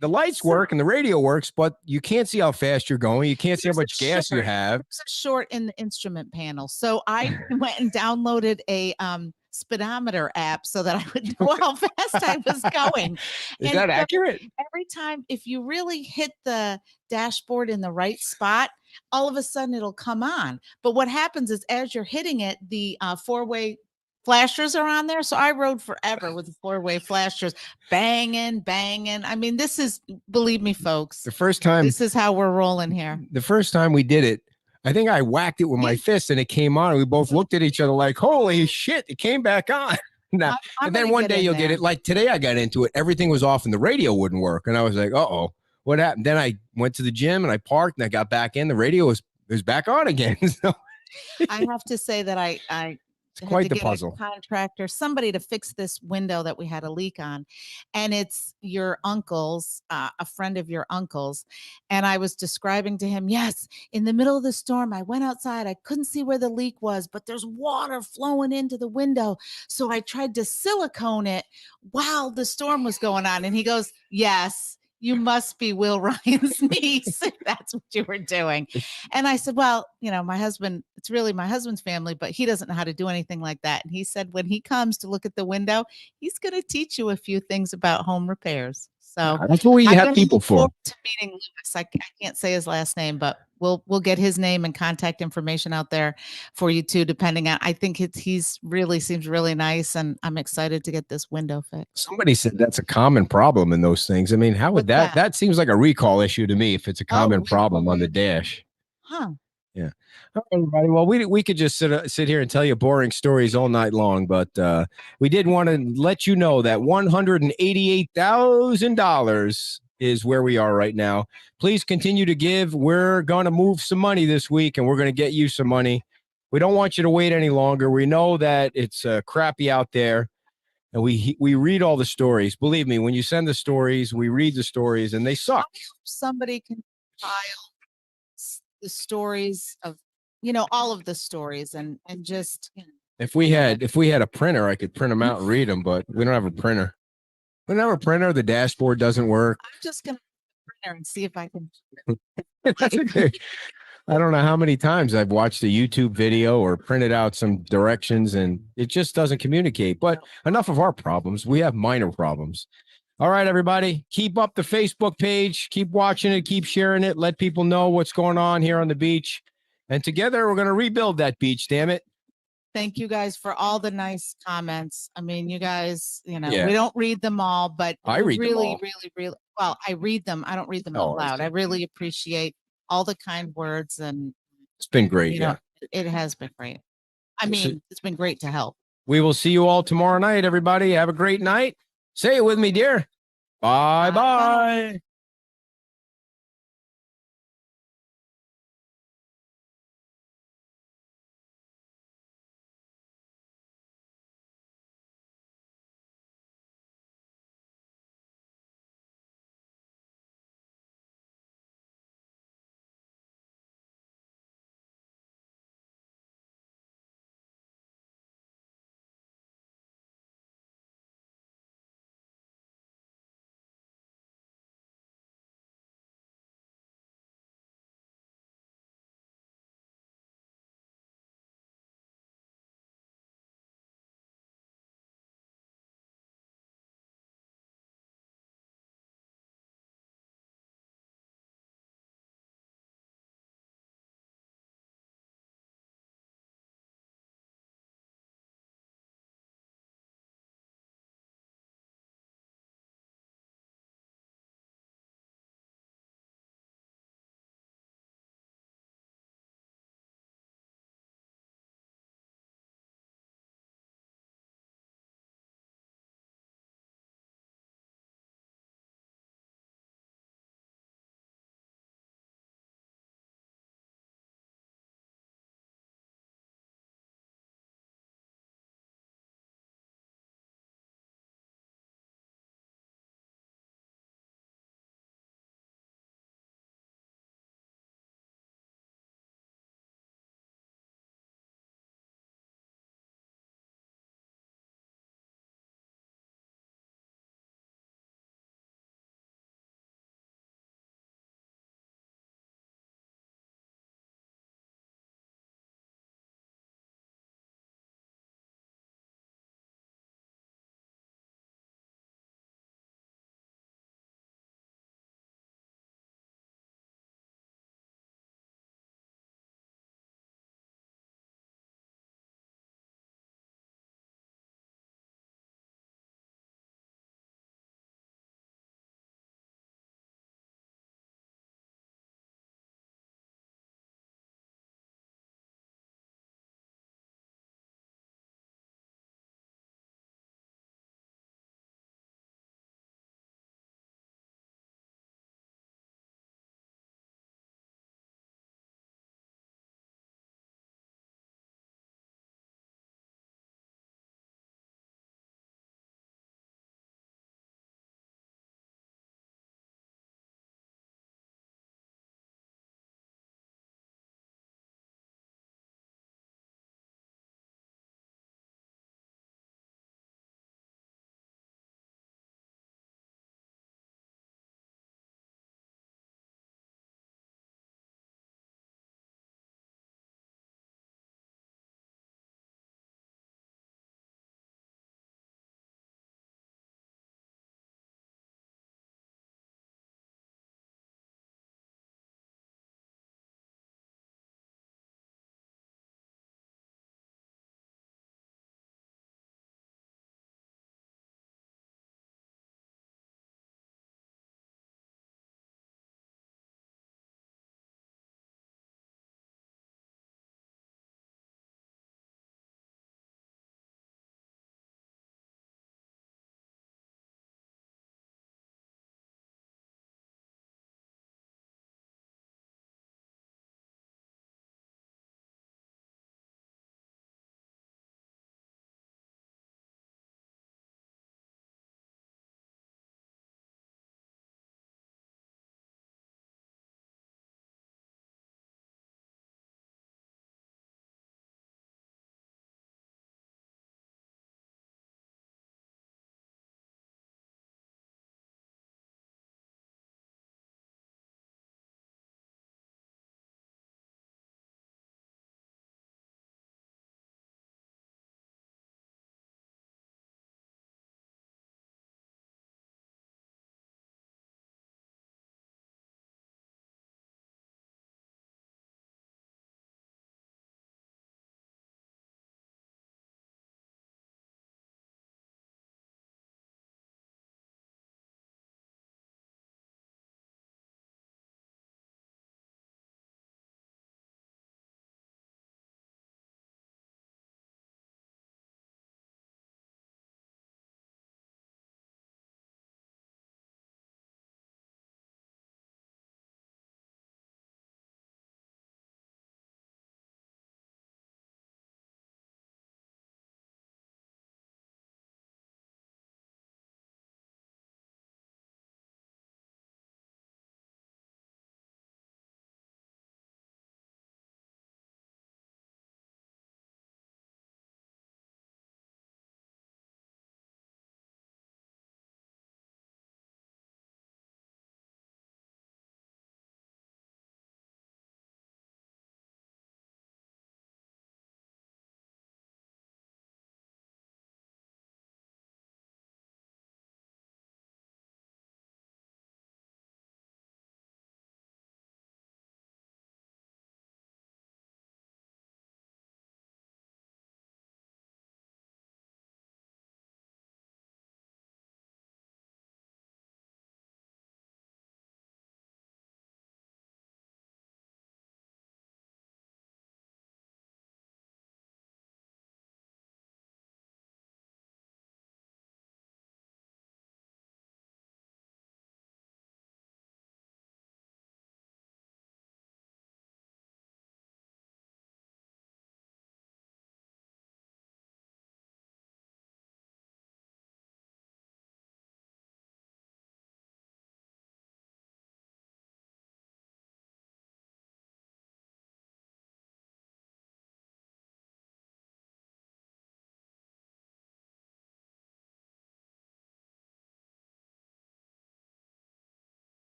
the lights work and the radio works, but you can't see how fast you're going. You can't see how much gas you have. There's a short in the instrument panel. So I went and downloaded a speedometer app so that I would know how fast I was going. Is And that so accurate? every time, if you really hit the dashboard in the right spot, all of a sudden it'll come on. But what happens is as you're hitting it, the four-way flashers are on there. So I rode forever with the four-way flashers, banging. I mean, this is, believe me, folks, The first time, this is how we're rolling here. the first time we did it, I think I whacked it with my fist and it came on. And we both looked at each other like, holy shit, it came back on. Now, I'm and then gonna one get day in you'll get there. it. Like today, I got into it. Everything was off and the radio wouldn't work. And I was like, uh-oh, what happened? Then I went to the gym and I parked and I got back in. The radio was back on again. So I have to say that I it's had quite to the get a puzzle. contractor, somebody to fix this window that we had a leak on. And it's your uncle's, a friend of your uncle's. And I was describing to him, yes, in the middle of the storm, I went outside. I couldn't see where the leak was, but there's water flowing into the window. So I tried to silicone it while the storm was going on. And he goes, yes, you must be Will Ryan's niece if that's what you were doing. And I said, well, you know, my husband, it's really my husband's family, but he doesn't know how to do anything like that. And he said, when he comes to look at the window, he's going to teach you a few things about home repairs. So That's what we I'm have gonna people look for. forward to meeting Lewis. I can't say his last name, but we'll get his name and contact information out there for you too, depending on, I think he's really seems really nice, and I'm excited to get this window fixed. Somebody said that's a common problem in those things. I mean, how would What's that? that? That seems like a recall issue to me if it's a common problem on the dash. Huh. Yeah. All right, everybody. Well, we could just sit here and tell you boring stories all night long, but we did want to let you know that $188,000 is where we are right now. Please continue to give. We're going to move some money this week, and we're going to get you some money. We don't want you to wait any longer. We know that it's crappy out there, and we read all the stories. Believe me, when you send the stories, we read the stories, and they suck. Somebody can file the stories of, you know, all of the stories and just, you know, If we had a printer, I could print them out and read them, but we don't have a printer. We don't have a printer. The dashboard doesn't work. I'm just going to print and see if I can. That's okay. I don't know how many times I've watched a YouTube video or printed out some directions and it just doesn't communicate. But enough of our problems. We have minor problems. All right, everybody, keep up the Facebook page. Keep watching it. Keep sharing it. Let people know what's going on here on the beach. And together, we're going to rebuild that beach, damn it. Thank you guys for all the nice comments. I mean, you guys, you know, Yeah. we don't read them all, but I read them really, all. really, well, I read them. I don't read them Oh, out I loud. see. I really appreciate all the kind words, and It's been great. you Yeah. know, it has been great. I So- mean, it's been great to help. We will see you all tomorrow night, everybody. Have a great night. Say it with me, dear. Bye-bye.